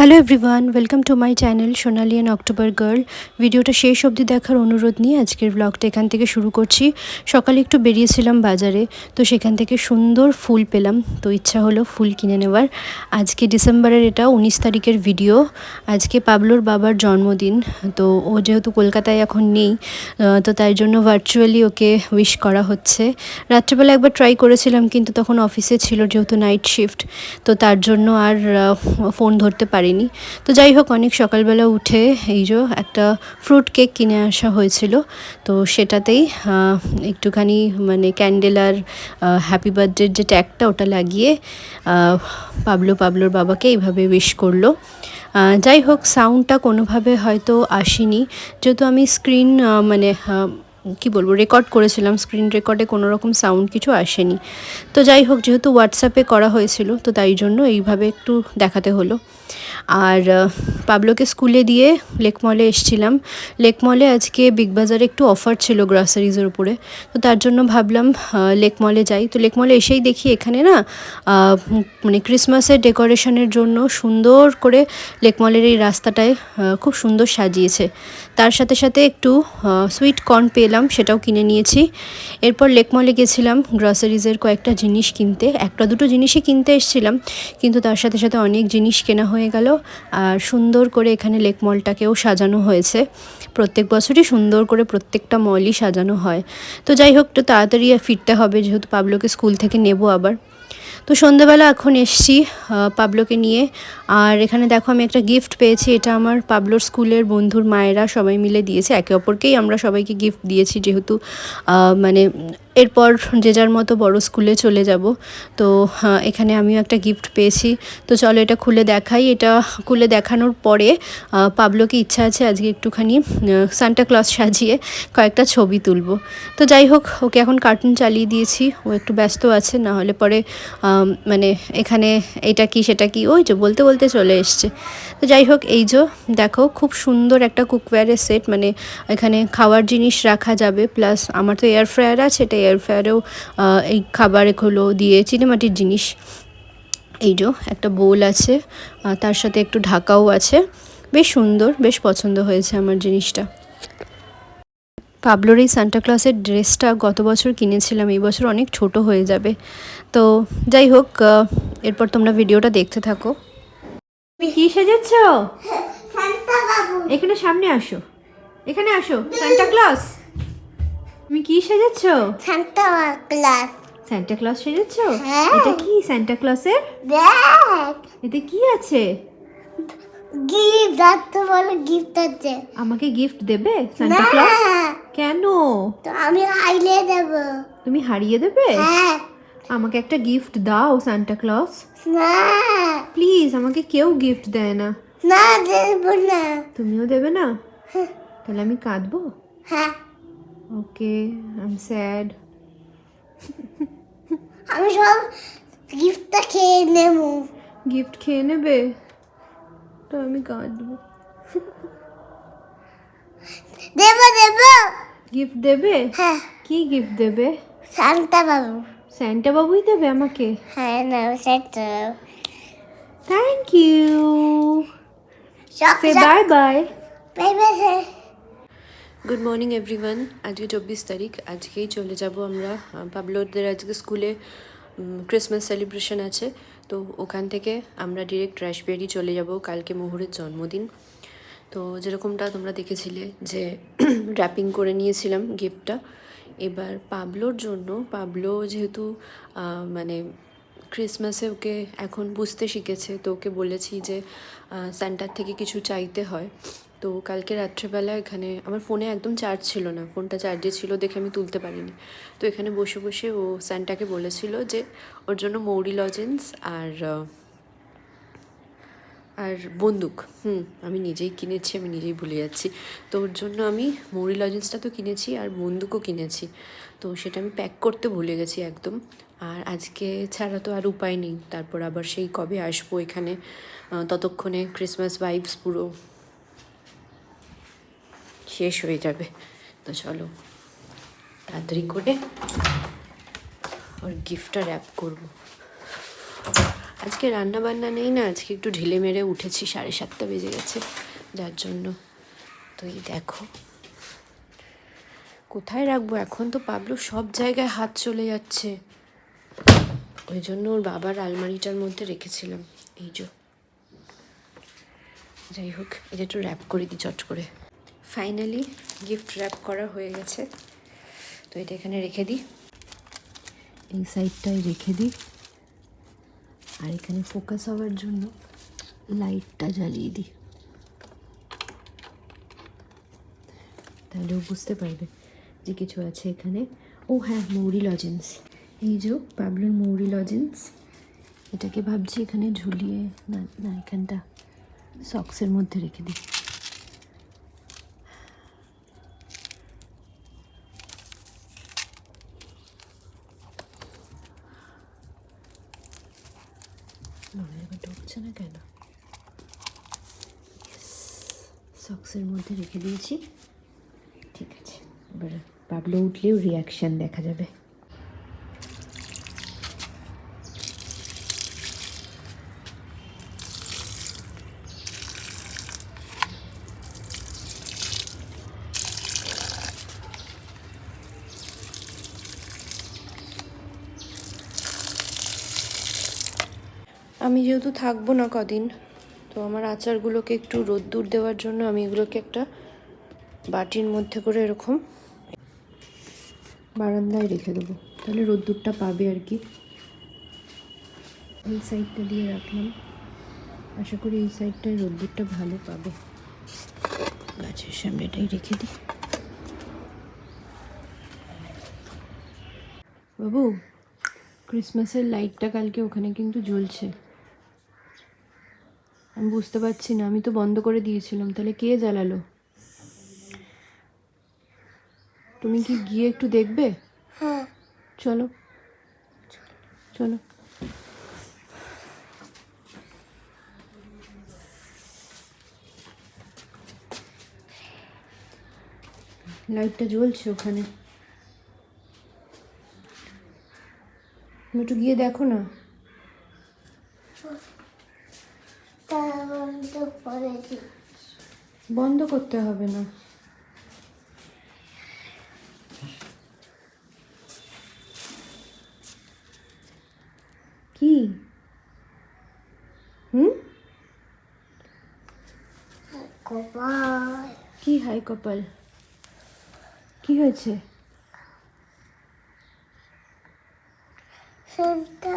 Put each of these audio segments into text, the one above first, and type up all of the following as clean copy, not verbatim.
Hello everyone, welcome to my channel Sonali and October girl. ভিডিওটা শেষ অবধি দেখার অনুরোধ নিয়ে আজকের ব্লগটা এখান থেকে শুরু করছি। সকালে একটু বেরিয়েছিলাম বাজারে, তো সেখান থেকে সুন্দর ফুল পেলাম, তো ইচ্ছা হলো ফুল কিনে নেওয়ার। আজকে ডিসেম্বরের এটা 19 তারিখের ভিডিও। আজকে পাবলোর বাবার জন্মদিন, তো ও যেহেতু কলকাতায় এখন নেই, তো তাই জন্য ভার্চুয়ালি ওকে উইশ করা হচ্ছে। রাত্রেবেলা একবার ট্রাই করেছিলাম, কিন্তু তখন অফিসে ছিল যেহেতু নাইট শিফট, তো তার জন্য আর ফোন ধরতে পারিনি। তো যাই হোক, অনেক সকালবেলা উঠে এই যে একটা ফ্রুট কেক কিনে আসা হয়েছিল, তো সেটাতেই একটুখানি মানে ক্যান্ডেল আর হ্যাপি বার্থডের যে ট্যাগটা ওটা লাগিয়ে পাবলোর বাবাকে এইভাবে উইশ করলো। যাই হোক, সাউন্ডটা কোনোভাবে হয়তো আসেনি, যেহেতু আমি স্ক্রিন কি বলবো রেকর্ড করেছিলাম, স্ক্রিন রেকর্ডে কোনো রকম সাউন্ড কিছু আসেনি। তো যাই হোক, যেহেতু হোয়াটসঅ্যাপে করা হয়েছিল, তো তাই জন্য এইভাবে একটু দেখাতে হলো। আর পাবলোকে স্কুলে দিয়ে লেক মলে এসেছিলাম। লেক মলে আজকে বিগ বাজারে একটু অফার ছিল গ্রসারিজের উপরে, তো তার জন্য ভাবলাম লেক মলে যাই। তো লেক মলে এসেই দেখি এখানে না মানে ক্রিসমাসের ডেকোরেশনের জন্য সুন্দর করে লেক মলের এই রাস্তাটায় খুব সুন্দর সাজিয়েছে। তার সাথে সাথে একটু সুইট কর্ন পেলাম, সেটাও কিনে নিয়েছি। এরপর লেক মলে গেছিলাম গ্রসারিজের কয়েকটা জিনিস কিনতে। একটা দুটো জিনিসই কিনতে এসেছিলাম, কিন্তু তার সাথে সাথে অনেক জিনিস কেনা হয়ে গেল। আর সুন্দর করে এখানে লেক মলটাকেও সাজানো হয়েছে। প্রত্যেক বছরই সুন্দর করে প্রত্যেকটা মলই সাজানো হয়। তো যাই হোক, একটু তাড়াতাড়ি ফিরতে হবে, যেহেতু পাবলোকে স্কুল থেকে নেব আবার। তো সন্ধ্যাবেলা এখন এসছি পাবলোকে নিয়ে। আর এখানে দেখো, আমি একটা গিফট পেয়েছি। এটা আমার পাবলোর স্কুলের বন্ধুর মায়েরা সবাই মিলে দিয়েছে, একে অপরকেই আমরা সবাইকে গিফট দিয়েছি, যেহেতু মানে এরপর যে যার মতো বড় স্কুলে চলে যাব। তো এখানে আমিও একটা গিফট পেয়েছি। তো চলো এটা খুলে দেখাই। এটা খুলে দেখানোর পরে পাবলোকে ইচ্ছা আছে আজকে একটুখানি সান্টা ক্লজ সাজিয়ে কয়েকটা ছবি তুলব। তো যাই হোক, ওকে এখন কার্টুন চালিয়ে দিয়েছি, ও একটু ব্যস্ত আছে, না হলে পরে মানে এখানে এটা কি সেটা কি ওই যে বলতে বলতে চলে এসছে। তো যাই হোক, এই যে দেখো, খুব সুন্দর একটা কুকওয়্যারের সেট, মানে এখানে খাওয়ার জিনিস রাখা যাবে, প্লাস আমার তো এয়ার ফ্রায়ার আছে, এটা এয়ার ফ্রায়ারেও এই খাবার এগুলো দিয়ে চিনেমাটির জিনিস। এই যে একটা বোল আছে, তার সাথে একটু ঢাকাও আছে, বেশ সুন্দর, বেশ পছন্দ হয়েছে আমার জিনিসটা। পাবলোর এই সান্টা ক্লজের ড্রেসটা গত বছর কিনেছিলাম, এই বছর অনেক ছোট হয়ে যাবে। তো যাই হোক, এরপর তোমরা ভিডিওটা দেখতে থাকো। তুমি কি সেজেছ? এখানে সামনে আসো, এখানে আসো। সান্টা ক্লজ, তুমি কি সেজেছ? Santa Claus. সান্টা ক্লজ সেজেছ? হ্যাঁ। এটা কি সান্টা ক্লজের? দেখ, এতে কি আছে? গিফট দাঁড়তে বলে, গিফট আছে। আমাকে গিফট দেবে সান্টা ক্লজ? কেন? তো আমি হারিয়ে দেব। তুমি হারিয়ে দেবে? হ্যাঁ। আমাকে একটা গিফট দাও সান্টা ক্লজ, না, প্লিজ। আমাকে কেউ গিফট দেয় না। না দেব না। তুমিও দেবে না? তাহলে আমি কাঁদবো? হ্যাঁ। ওকে, আই এম স্যাড। আমি সব গিফটটা খেয়ে নেব। গিফট খেয়ে নেবে? তো আমি কাঁদবো। দেব দেব। গিফট দেবে? হ্যাঁ। কি গিফট দেবে? সান্টা বাবু। স্যান্টা বাবুই দেবে আমাকে? হ্যাঁ, না সেটা। Thank you. সব সে bye bye. Bye bye. Good morning everyone. আজকে 24 তারিখ, আজকেই চলে যাব আমরা। পাবলোদের আজকে স্কুলে ক্রিসমাস সেলিব্রেশন আছে, তো ওখান থেকে আমরা ডিরেক্ট রাসবেরি চলে যাব। কালকে মোহরের জন্মদিন, তো যেরকমটা তোমরা দেখেছিলে যে র্যাপিং করে নিয়েছিলাম গিফটটা। এবার পাবলোর জন্য, পাবলো যেহেতু মানে ক্রিসমাসে ওকে এখন বুঝতে শিখেছে, তো ওকে বলেছি যে স্যান্টার থেকে কিছু চাইতে হয়। তো কালকে রাত্রেবেলা এখানে আমার ফোনে একদম চার্জ ছিল না, ফোনটা চার্জে ছিল দেখে আমি তুলতে পারিনি। তো এখানে বসে বসে ও স্যান্টাকে বলেছিল যে ওর জন্য মৌরি লজেন্স আর আর বন্দুক। আমি নিজেই কিনেছি, আমি নিজেই ভুলে যাচ্ছি। তো ওর জন্য আমি মৌরি লজেন্সটা তো কিনেছি আর বন্দুকও কিনেছি, তো সেটা আমি প্যাক করতে ভুলে গেছি একদম। আর আজকে ছাড়া তো আর উপায় নেই, তারপর আবার সেই কবে আসবো এখানে, ততক্ষণে ক্রিসমাস ভাইবস পুরো শেষ হয়ে যাবে। তো চলো তাড়াতাড়ি করে ওর গিফটটা র্যাপ করবো। আজকে রান্না বান্না নেই না, আজকে একটু ঢিলে মেরে উঠেছি, 7:30 বেজে গেছে, যার জন্য। তো এই দেখো কোথায় রাখবো, এখন তো পাবলো সব জায়গায় হাত চলে যাচ্ছে, ওই জন্য ওর বাবার আলমারিটার মধ্যে রেখেছিলাম। এই যে, যাই হোক, এটা একটু র্যাপ করে দিই চট করে। ফাইনালি গিফট র্যাপ করা হয়ে গেছে, তো এটা এখানে রেখে দিই, এই সাইডটায় রেখে দিই, আর এখানে ফোকাস হওয়ার জন্য লাইটটা জ্বালিয়ে দিই, তাহলেও বুঝতে পারবে যে কিছু আছে এখানে। ও হ্যাঁ, মৌরি লজেন্স, এই যে পাবলোর মৌরি লজেন্স, এটাকে ভাবছি এখানে ঝুলিয়ে, না না এখানটা সক্সের মধ্যে রেখে দিই। ঢুকছে না কেন? সক্সের মধ্যে রেখে দিয়েছি, ঠিক আছে। এবার পাবলো উঠলেও রিয়াকশান দেখা যাবে। আমি যেহেতু থাকবো না কদিন, তো আমার আচারগুলোকে একটু রোদ্দুর দেওয়ার জন্য আমি এগুলোকে একটা বাটির মধ্যে করে এরকম বারান্দায় রেখে দেবো, তাহলে রোদ্দুরটা পাবে আর কি। এই সাইডটা দিয়ে রাখলাম, আশা করি এই সাইডটায় রোদ্দুরটা ভালো পাবে। গাছের সামনেটাই রেখে দিই। বাবু, ক্রিসমাসের লাইটটা কালকে ওখানে কিন্তু জ্বলছে, আমি বুঝতে পারছি না, আমি তো বন্ধ করে দিয়েছিলাম, তাহলে কে জ্বালালো? তুমি কি গিয়ে একটু দেখবে? হ্যাঁ, চলো চলো। লাইটটা জ্বলছে ওখানে, তুমি একটু গিয়ে দেখো না। তা বন্ধ করে দিচ্ছি। বন্ধ করতে হবে না, কি কপাল কি হাই কপাল, কি হয়েছে? সেন্টা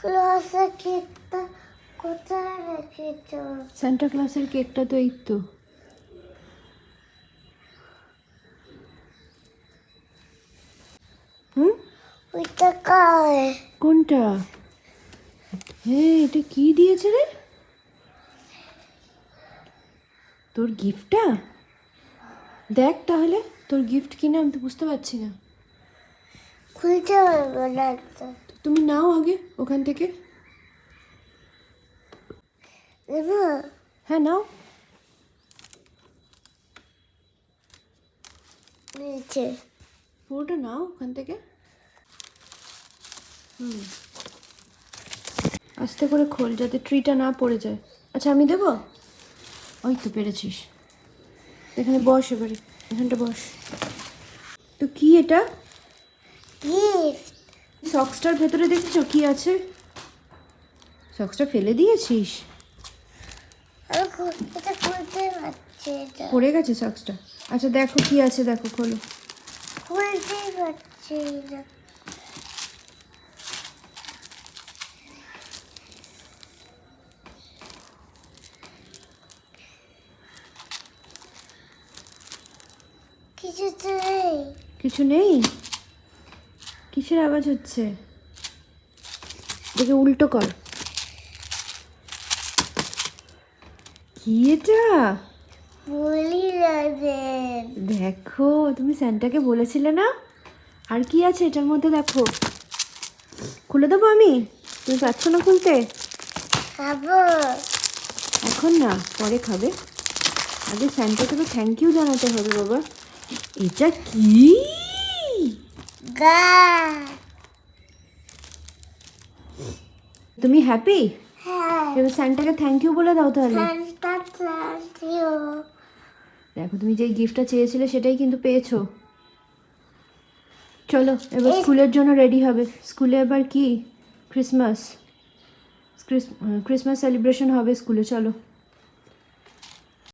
ক্লাসে কেকটা কোথায় রেখেছ? সান্টা ক্লাসের কেকটা তো এই তো। ওইটা কায়? কোনটা? হ্যাঁ, এটা কি দিয়েছে রে? তোর গিফটটা দেখ তাহলে, তোর গিফট কিনা আমি তো বুঝতে পারছি না। খুলতে পারবো না তো। তুমি নাও আগে ওখান থেকে। দেবো? হ্যাঁ নাও। নিচে পুরোটা নাও ওখান থেকে। আস্তে করে খোল যাতে ট্রিটা না পড়ে যায়। আচ্ছা আমি দেবো? ওই তো পেরেছিস, এখানে বস, এবারে এখানটা বস। তো কি এটা? গিফট। সক্সটার ভেতরে দেখেছো কি আছে? সক্সটা ফেলে দিয়েছিস? এটা খুলতে পারছি না। পড়ে গেছে সক্সটা? আচ্ছা দেখো কি আছে, দেখো খোলো। খুলতেই পারছি না। কিছু তো নেই। কিছু নেই? কিসের আওয়াজ হচ্ছে? দেখে উল্টো কর। কি এটা? বলি রাজেন। দেখো, তুমি স্যান্টাকে বলেছিলে না? আর কি আছে এটার মধ্যে দেখো। খুলে দেবো আমি? তুমি পারছো না খুলতে? খাবো। এখন না, পরে খাবে। আগে স্যান্টাকে তো থ্যাংক ইউ জানাতে হবে বাবা। এটা কি? গা। তুমি হ্যাপি? হ্যাঁ এবার স্যান্টাকে থ্যাংক ইউ বলে দাও তাহলে। Santa thank you. দেখো তুমি যে গিফটটা চেয়েছিলে সেটাই কিন্তু পেয়েছো। চলো এবার স্কুলের জন্য রেডি হবে। স্কুলে এবার কি ক্রিসমাস, ক্রিসমাস সেলিব্রেশন হবে স্কুলে, চলো।